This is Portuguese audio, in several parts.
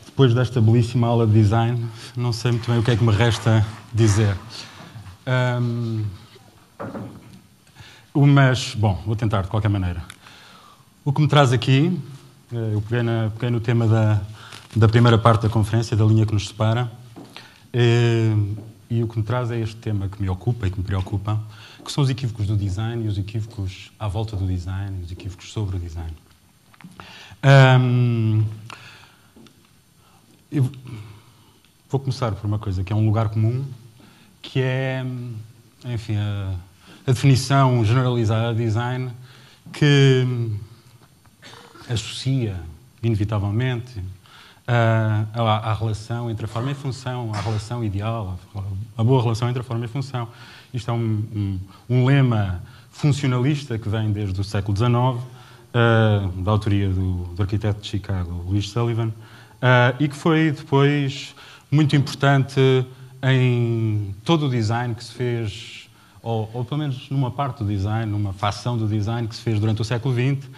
Depois desta belíssima aula de design, não sei muito bem o que é que me resta dizer. Mas, bom, vou tentar de qualquer maneira. O que me traz aqui, eu peguei no tema da primeira parte da conferência, da linha que nos separa, e o que me traz é este tema que me ocupa e que me preocupa, que são os equívocos do design e os equívocos à volta do design e os equívocos sobre o design. Eu vou começar por uma coisa que é um lugar comum, que é, enfim, a definição generalizada de design que associa, inevitavelmente, à relação entre a forma e a função, à relação ideal, a boa relação entre a forma e a função. Isto é um lema funcionalista que vem desde o século XIX, da autoria do arquiteto de Chicago, Louis Sullivan, e que foi depois muito importante em todo o design que se fez, ou pelo menos numa parte do design, numa facção do design que se fez durante o século XX,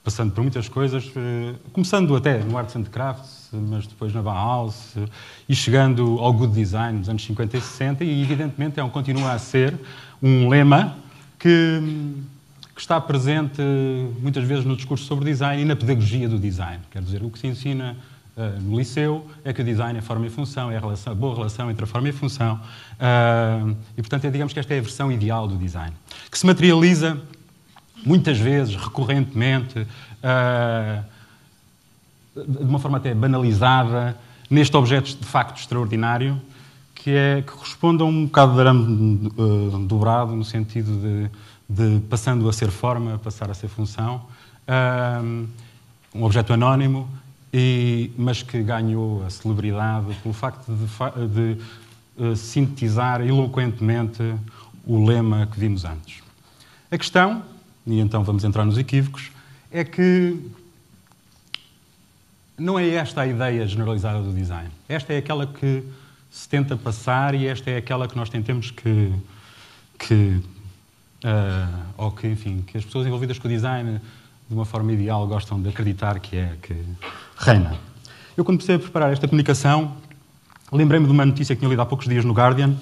passando por muitas coisas, começando até no Arts and Crafts, mas depois na Bauhaus, e chegando ao Good Design nos anos 50 e 60, e evidentemente continua a ser um lema que está presente muitas vezes no discurso sobre design e na pedagogia do design. Quer dizer, o que se ensina no liceu é que o design é forma e função, é a boa relação entre a forma e a função, e portanto digamos que esta é a versão ideal do design, que se materializa muitas vezes, recorrentemente, de uma forma até banalizada, neste objeto de facto extraordinário, que corresponde a um bocado de arame dobrado, no sentido de passando a ser forma, passar a ser função, um objeto anónimo, mas que ganhou a celebridade pelo facto de sintetizar eloquentemente o lema que vimos antes. A questão, e então vamos entrar nos equívocos, é que não é esta a ideia generalizada do design. Esta é aquela que se tenta passar e esta é aquela que nós tentamos que as pessoas envolvidas com o design de uma forma ideal gostam de acreditar que reina. Eu, quando comecei a preparar esta comunicação, lembrei-me de uma notícia que tinha lido há poucos dias no Guardian,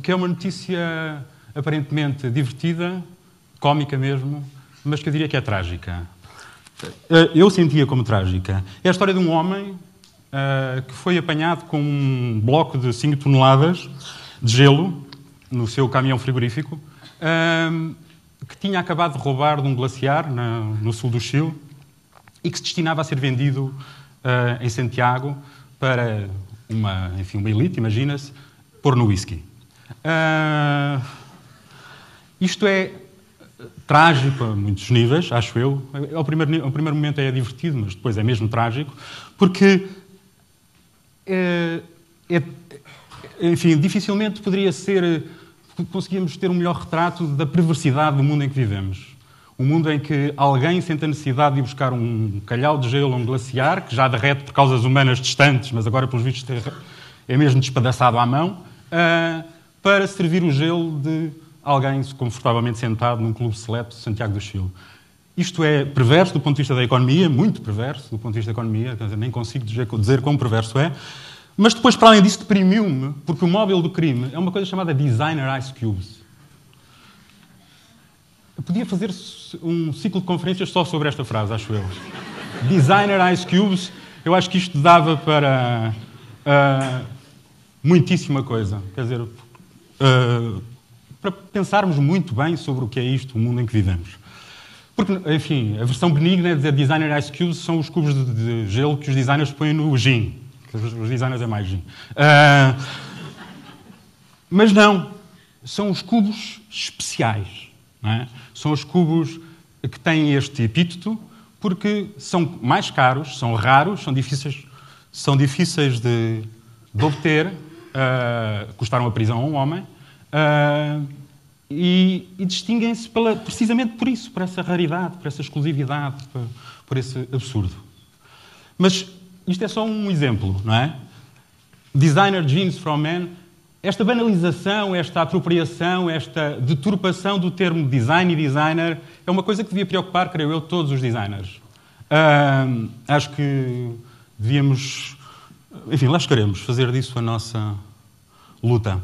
que é uma notícia aparentemente divertida, cómica mesmo, mas que eu diria que é trágica. Eu sentia como trágica. É a história de um homem que foi apanhado com um bloco de 5 toneladas de gelo no seu caminhão frigorífico, que tinha acabado de roubar de um glaciar no sul do Chile e que se destinava a ser vendido em Santiago para uma elite, imagina-se, pôr no whisky. Isto é trágico a muitos níveis, acho eu. Ao primeiro momento é divertido, mas depois é mesmo trágico, porque dificilmente conseguíamos ter um melhor retrato da perversidade do mundo em que vivemos. Um mundo em que alguém sente a necessidade de ir buscar um calhau de gelo, um glaciar, que já derrete por causas humanas distantes, mas agora, pelos vistos, é mesmo despedaçado à mão, para servir o gelo de alguém confortavelmente sentado num clube seleto de Santiago do Chile. Isto é perverso do ponto de vista da economia, muito perverso do ponto de vista da economia, quer dizer, nem consigo dizer quão perverso é, mas depois, para além disso, deprimiu-me, porque o móvel do crime é uma coisa chamada Designer Ice Cubes. Eu podia fazer um ciclo de conferências só sobre esta frase, acho eu. Designer Ice Cubes, eu acho que isto dava para muitíssima coisa. Quer dizer, para pensarmos muito bem sobre o que é isto, o mundo em que vivemos. Porque, enfim, a versão benigna é dizer Designer Ice Cubes são os cubos de gelo que os designers põem no gin. Os designers é mais gin. Mas não. São os cubos especiais. Não é? São os cubos que têm este epíteto porque são mais caros, são raros, são difíceis de obter, custaram a prisão a um homem, e distinguem-se precisamente por isso, por essa raridade, por essa exclusividade, por esse absurdo. Mas isto é só um exemplo, não é? Designer Jeans from Men esta banalização, esta apropriação, esta deturpação do termo design e designer é uma coisa que devia preocupar, creio eu, todos os designers. Acho que devíamos, enfim, lá chegaremos, fazer disso a nossa luta.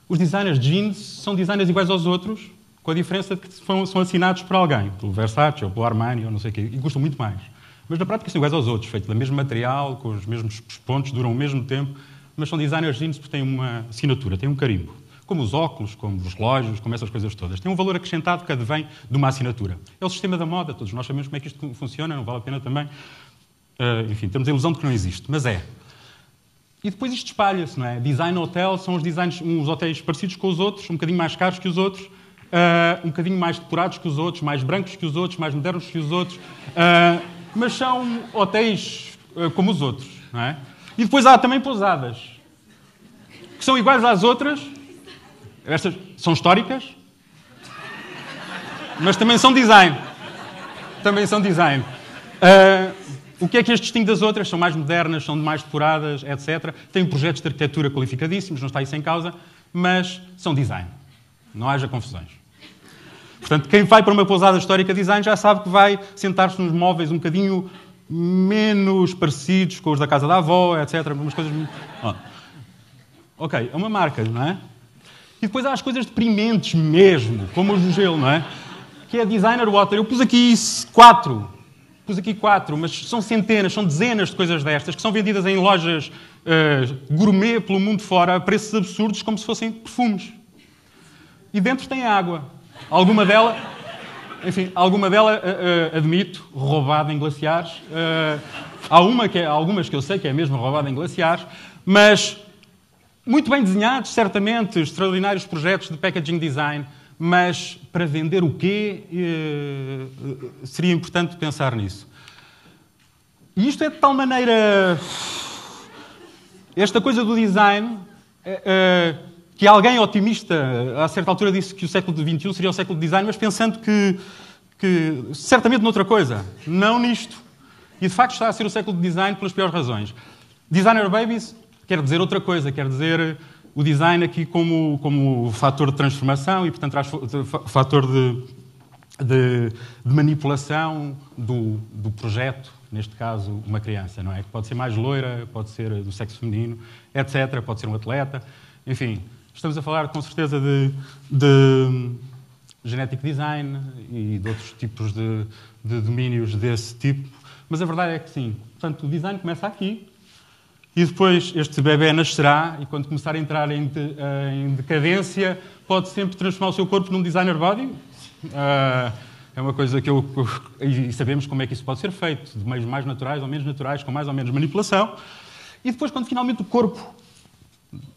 Os designers de jeans são designers iguais aos outros, com a diferença de que são assinados por alguém, pelo Versace ou pelo Armani ou não sei o quê, e custam muito mais. Mas na prática são iguais aos outros, feitos do mesmo material, com os mesmos pontos, duram o mesmo tempo, mas são designers de jeans porque têm uma assinatura, têm um carimbo. Como os óculos, como os relógios, como essas coisas todas. Tem um valor acrescentado que advém de uma assinatura. É o sistema da moda, todos nós sabemos como é que isto funciona, não vale a pena também. Enfim, temos a ilusão de que não existe, mas é. E depois isto espalha-se, não é? Design hotel são os designs, uns hotéis parecidos com os outros, um bocadinho mais caros que os outros, um bocadinho mais depurados que os outros, mais brancos que os outros, mais modernos que os outros, mas são hotéis como os outros, não é? E depois há também pousadas, que são iguais às outras. Estas são históricas, mas também são design. Também são design. O que é que as distingue das outras? São mais modernas, são mais depuradas, etc. Têm projetos de arquitetura qualificadíssimos, não está isso em causa, mas são design. Não haja confusões. Portanto, quem vai para uma pousada histórica design já sabe que vai sentar-se nos móveis um bocadinho menos parecidos com os da casa da avó, etc. Umas coisas... Ok, é uma marca, não é? E depois há as coisas deprimentes mesmo, como os do gelo, não é? Que é designer water. Eu pus aqui 4, mas são centenas, são dezenas de coisas destas que são vendidas em lojas gourmet pelo mundo fora a preços absurdos, como se fossem perfumes. E dentro tem água. Alguma dela, admito, roubada em glaciares. Há algumas que eu sei que é mesmo roubada em glaciares, mas... muito bem desenhados, certamente, extraordinários projetos de packaging design, mas para vender o quê? Seria importante pensar nisso. E isto é de tal maneira... esta coisa do design, que alguém otimista, a certa altura, disse que o século XXI seria o século do design, mas pensando que certamente noutra coisa, não nisto. E, de facto, está a ser o século do design pelas piores razões. Designer babies... quer dizer outra coisa, quer dizer o design aqui como fator de transformação e, portanto, fator de manipulação do projeto, neste caso, uma criança, não é? Que pode ser mais loira, pode ser do sexo feminino, etc., pode ser um atleta. Enfim, estamos a falar, com certeza, de genetic design e de outros tipos de domínios desse tipo, mas a verdade é que sim. Portanto, o design começa aqui, e depois este bebê nascerá e quando começar a entrar em decadência pode sempre transformar o seu corpo num designer body. É uma coisa que e sabemos como é que isso pode ser feito, de meios mais naturais ou menos naturais, com mais ou menos manipulação. E depois, quando finalmente o corpo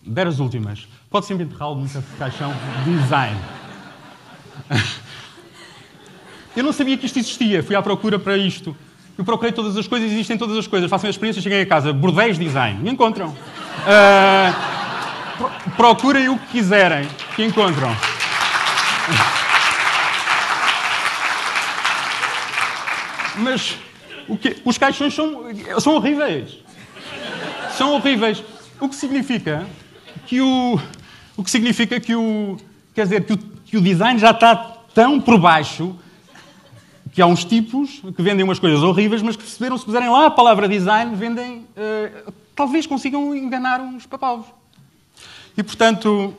der as últimas, pode sempre enterrá-lo num caixão design. Eu não sabia que isto existia, fui à procura para isto. Eu procurei todas as coisas, existem todas as coisas. Façam a experiência, cheguem a casa. Bordéis design. Me encontram. Procurem o que quiserem, que encontram. Mas os caixões são horríveis. São horríveis. O que significa que quer dizer, que o design já está tão por baixo que há uns tipos que vendem umas coisas horríveis, mas que perceberam, se puserem lá a palavra design, vendem... talvez consigam enganar uns papavos. E, portanto,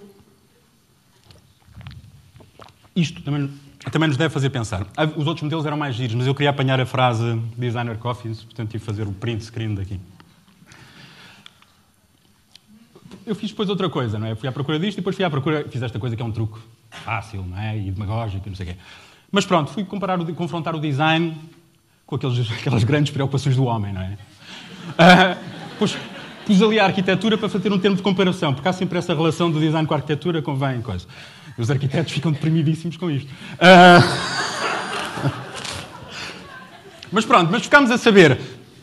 isto também nos deve fazer pensar. Os outros modelos eram mais giros, mas eu queria apanhar a frase designer coffees, portanto, tive que fazer o print screen daqui. Eu fiz depois outra coisa, não é? Fui à procura disto e depois fiz esta coisa que é um truque fácil, não é? E demagógico e não sei o quê. Mas pronto, fui confrontar o design com aquelas grandes preocupações do homem, não é? Pus ali a arquitetura para fazer um termo de comparação, porque há sempre essa relação do design com a arquitetura, convém coisa. E os arquitetos ficam deprimidíssimos com isto. Mas pronto, mas ficámos a saber,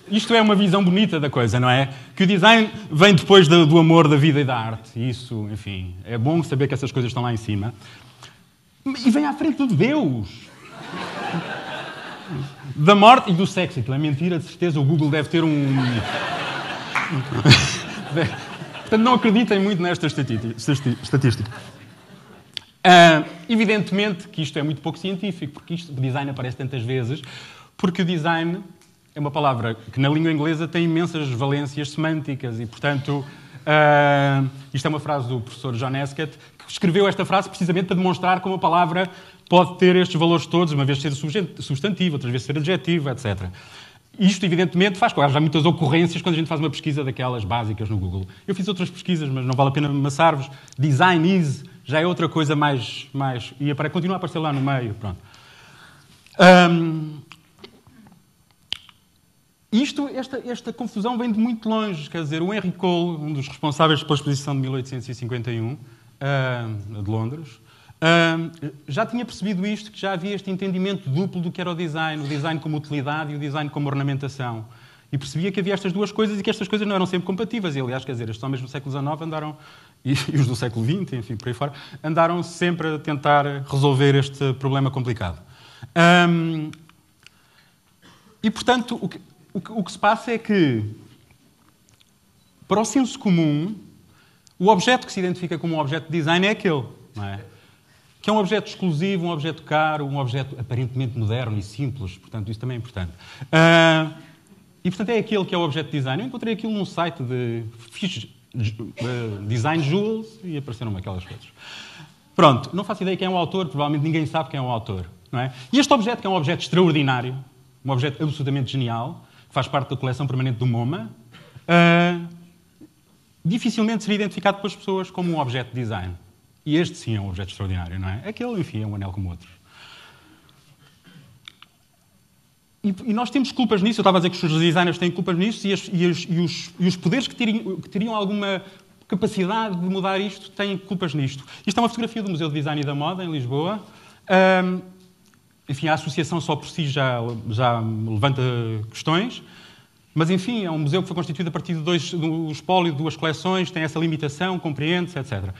isto é uma visão bonita da coisa, não é? Que o design vem depois do amor da vida e da arte. E isso, enfim, é bom saber que essas coisas estão lá em cima. E vem à frente de Deus. Da morte e do sexo. Aquilo é mentira, de certeza. O Google deve ter Portanto, não acreditem muito nesta estatística. Evidentemente que isto é muito pouco científico, porque isto de design aparece tantas vezes, porque o design é uma palavra que na língua inglesa tem imensas valências semânticas e, portanto, isto é uma frase do professor John Heskett, que escreveu esta frase precisamente para demonstrar como a palavra pode ter estes valores todos, uma vez ser substantivo, outras vezes ser adjetivo, etc. Isto, evidentemente, faz com que haja muitas ocorrências quando a gente faz uma pesquisa daquelas básicas no Google. Eu fiz outras pesquisas, mas não vale a pena amassar-vos. Design is já é outra coisa mais e continua a aparecer lá no meio. Pronto. Esta confusão vem de muito longe. Quer dizer, o Henry Cole, um dos responsáveis pela exposição de 1851, de Londres, já tinha percebido isto, que já havia este entendimento duplo do que era o design como utilidade e o design como ornamentação. E percebia que havia estas duas coisas e que estas coisas não eram sempre compatíveis. E, aliás, quer dizer, estes homens no século XIX andaram, e os do século XX, enfim, por aí fora, andaram sempre a tentar resolver este problema complicado. E, portanto, o que se passa é que, para o senso comum, o objeto que se identifica como um objeto de design é aquele, não é? Que é um objeto exclusivo, um objeto caro, um objeto aparentemente moderno e simples. Portanto, isso também é importante. E, portanto, é aquele que é o objeto de design. Eu encontrei aquilo num site de Design Jewels e apareceram-me aquelas coisas. Pronto, não faço ideia quem é o autor, provavelmente ninguém sabe quem é o autor, não é? E este objeto, que é um objeto extraordinário, um objeto absolutamente genial, que faz parte da coleção permanente do MoMA, dificilmente seria identificado pelas pessoas como um objeto de design. E este sim é um objeto extraordinário, não é? Aquele, enfim, é um anel como outros. E nós temos culpas nisso. Eu estava a dizer que os designers têm culpas nisso e os poderes que teriam alguma capacidade de mudar isto têm culpas nisto. Isto é uma fotografia do Museu de Design e da Moda, em Lisboa. Enfim, a associação só por si já levanta questões. Mas, enfim, é um museu que foi constituído a partir do espólio de duas coleções, tem essa limitação, compreende-se, etc.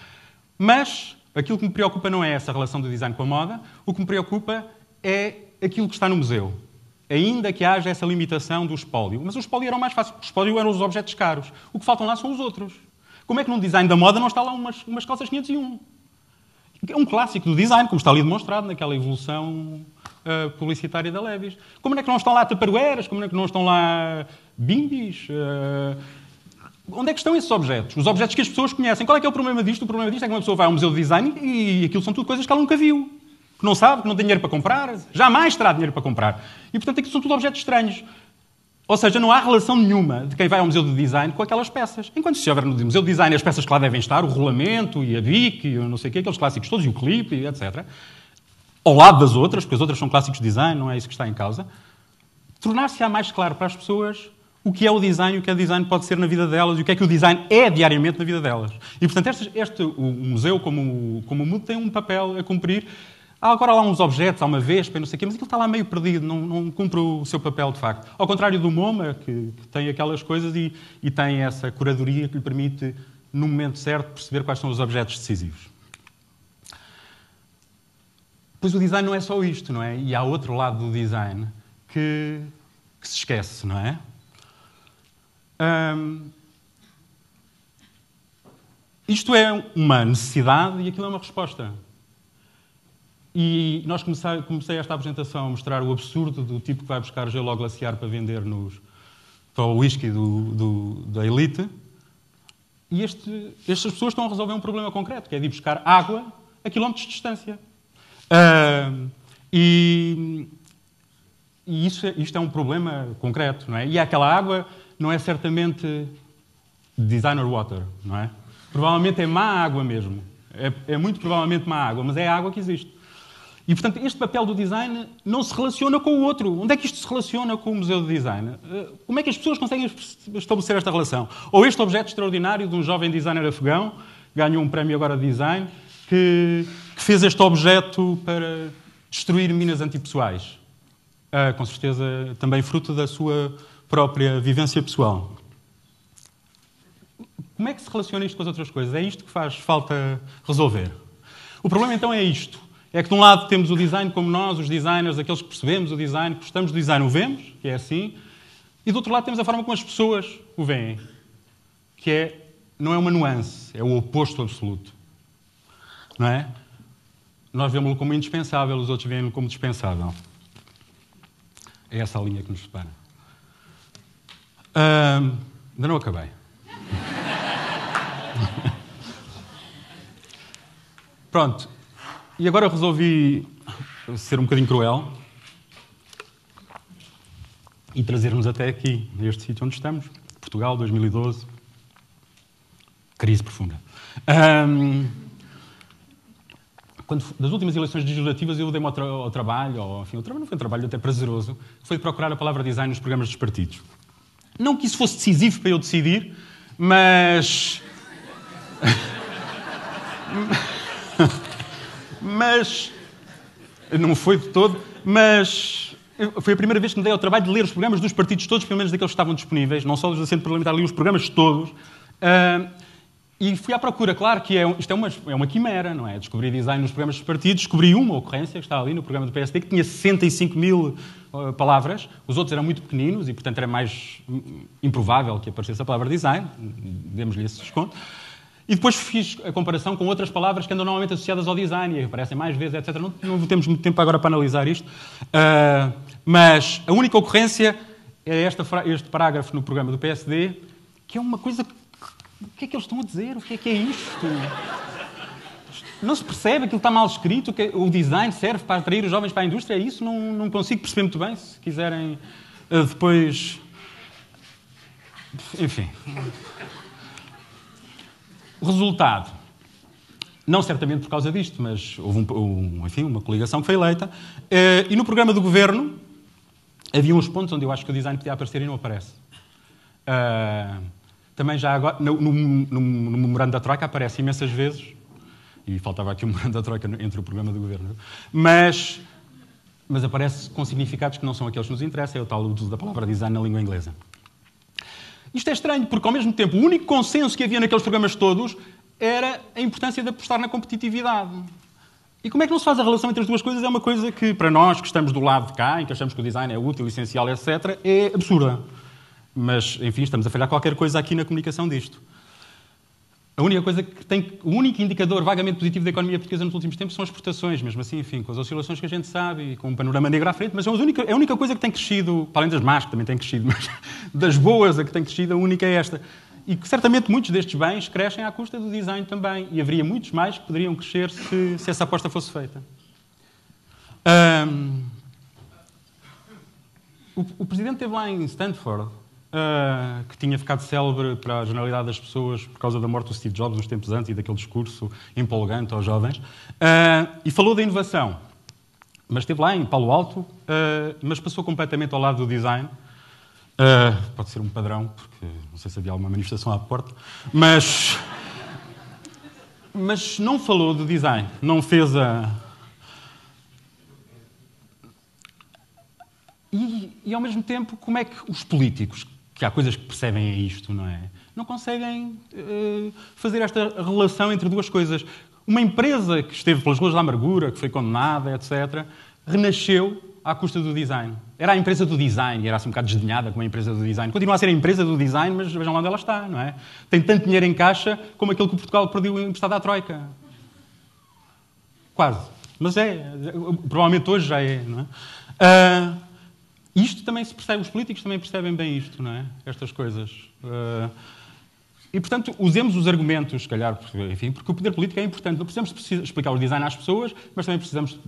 Mas aquilo que me preocupa não é essa relação do design com a moda. O que me preocupa é aquilo que está no museu. Ainda que haja essa limitação do espólio. Mas o espólio era o mais fácil. O espólio eram os objetos caros. O que faltam lá são os outros. Como é que num design da moda não está lá umas calças 501? É um clássico do design, como está ali demonstrado naquela evolução publicitária da Levi's. Como é que não estão lá tupperwares? Como é que não estão lá bimbis? Onde é que estão esses objetos? Os objetos que as pessoas conhecem. Qual é que é o problema disto? O problema disto é que uma pessoa vai ao museu de design e aquilo são tudo coisas que ela nunca viu. Que não sabe, que não tem dinheiro para comprar. Jamais terá dinheiro para comprar. E, portanto, aquilo são tudo objetos estranhos. Ou seja, não há relação nenhuma de quem vai ao museu de design com aquelas peças. Enquanto se houver no museu de design as peças que lá devem estar, o rolamento e a bic e não sei o quê, aqueles clássicos todos, e o clipe, etc., ao lado das outras, porque as outras são clássicos de design, não é isso que está em causa, tornar-se-á mais claro para as pessoas o que é o design e o que o design pode ser na vida delas e o que é que o design é diariamente na vida delas. E, portanto, o museu, como o MUD, tem um papel a cumprir. Há agora lá uns objetos, há uma vespa, não sei o quê, mas aquilo está lá meio perdido, não cumpre o seu papel de facto. Ao contrário do MoMA, que tem aquelas coisas e tem essa curadoria que lhe permite, no momento certo, perceber quais são os objetos decisivos. Pois o design não é só isto, não é? E há outro lado do design que se esquece, não é? Isto é uma necessidade e aquilo é uma resposta. E comecei esta apresentação a mostrar o absurdo do tipo que vai buscar gelo ao glaciar para vender para o whisky da elite. E estas pessoas estão a resolver um problema concreto, que é de ir buscar água a quilómetros de distância. Isto é um problema concreto, não é? E aquela água não é certamente designer water, não é? Provavelmente é má água mesmo. É muito provavelmente má água, mas é a água que existe. E, portanto, este papel do design não se relaciona com o outro. Onde é que isto se relaciona com o Museu de Design? Como é que as pessoas conseguem estabelecer esta relação? Ou este objeto extraordinário de um jovem designer afegão, ganhou um prémio agora de design, que fez este objeto para destruir minas antipessoais. Com certeza também fruto da sua própria vivência pessoal. Como é que se relaciona isto com as outras coisas? É isto que faz falta resolver. O problema então é isto. É que de um lado temos o design como nós, os designers, aqueles que percebemos o design, que gostamos do design, o vemos, que é assim. E do outro lado temos a forma como as pessoas o veem, que é não é uma nuance, é o oposto absoluto. Não é? Nós vemos-lo como indispensável, os outros veem-lo como dispensável. É essa a linha que nos separa. Ainda não acabei. Pronto. E agora resolvi ser um bocadinho cruel e trazer-nos até aqui, neste sítio onde estamos. Portugal, 2012. Crise profunda. Das últimas eleições legislativas eu dei-me ao trabalho, enfim, o trabalho não foi um trabalho até prazeroso, foi de procurar a palavra design nos programas dos partidos. Não que isso fosse decisivo para eu decidir, mas... Não foi de todo, mas... Foi a primeira vez que me dei ao trabalho de ler os programas dos partidos todos, pelo menos daqueles que estavam disponíveis, não só dos assentos parlamentares, li os programas todos. E fui à procura, claro que isto é uma quimera, não é? Descobri design nos programas dos partidos, descobri uma ocorrência que estava ali no programa do PSD, que tinha 65 mil palavras, os outros eram muito pequeninos e, portanto, era mais improvável que aparecesse a palavra design, demos-lhe esse desconto. E depois fiz a comparação com outras palavras que andam normalmente associadas ao design e aparecem mais vezes, etc. Não temos muito tempo agora para analisar isto, mas a única ocorrência é este parágrafo no programa do PSD, que é uma coisa... O que é que eles estão a dizer? O que é isto? Não se percebe, aquilo está mal escrito, que o design serve para atrair os jovens para a indústria, é isso? Não consigo perceber muito bem, se quiserem depois... Enfim. O resultado, não certamente por causa disto, mas houve enfim, uma coligação que foi eleita, e no programa do Governo havia uns pontos onde eu acho que o design podia aparecer e não aparece. Também já agora, no memorando da Troika aparece imensas vezes, e faltava aqui o memorando da Troika entre o programa do Governo, mas aparece com significados que não são aqueles que nos interessam, é o tal uso da palavra design na língua inglesa. Isto é estranho, porque ao mesmo tempo o único consenso que havia naqueles programas todos era a importância de apostar na competitividade. E como é que não se faz a relação entre as duas coisas? É uma coisa que, para nós que estamos do lado de cá, em que achamos que o design é útil, essencial, etc., é absurda. Mas, enfim, estamos a falhar qualquer coisa aqui na comunicação disto. A única coisa o único indicador vagamente positivo da economia portuguesa nos últimos tempos são as exportações, mesmo assim, enfim, com as oscilações que a gente sabe e com um panorama negro à frente, mas é a única coisa que tem crescido, para além das más que também têm crescido, mas das boas a que tem crescido, a única é esta. E que certamente muitos destes bens crescem à custa do design também, e haveria muitos mais que poderiam crescer se essa aposta fosse feita. O Presidente esteve lá em Stanford, que tinha ficado célebre para a generalidade das pessoas por causa da morte do Steve Jobs uns tempos antes e daquele discurso empolgante aos jovens, e falou da inovação. Mas esteve lá em Palo Alto, mas passou completamente ao lado do design. Pode ser um padrão, porque não sei se havia alguma manifestação à porta, mas não falou do design, não fez a... E ao mesmo tempo, como é que os políticos, que há coisas que percebem isto, não é? Não conseguem fazer esta relação entre duas coisas. Uma empresa que esteve pelas ruas da amargura, que foi condenada, etc., renasceu à custa do design. Era a empresa do design, era assim um bocado desdenhada como a empresa do design. Continua a ser a empresa do design, mas vejam lá onde ela está, não é? Tem tanto dinheiro em caixa como aquele que Portugal perdeu emprestado à Troika. Quase. Mas provavelmente hoje já é, não é? Isto também se percebe, os políticos também percebem bem isto, não é? Estas coisas. E, portanto, usemos os argumentos, se calhar, enfim, porque o poder político é importante. Não precisamos explicar o design às pessoas, mas também precisamos,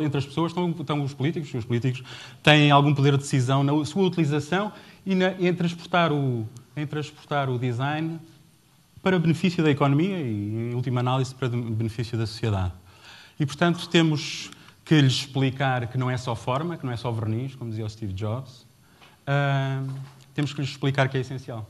entre as pessoas estão os políticos têm algum poder de decisão na sua utilização e em transportar o design para benefício da economia e, em última análise, para benefício da sociedade. E, portanto, temos que lhes explicar que não é só forma, que não é só verniz, como dizia o Steve Jobs. Temos que lhes explicar que é essencial.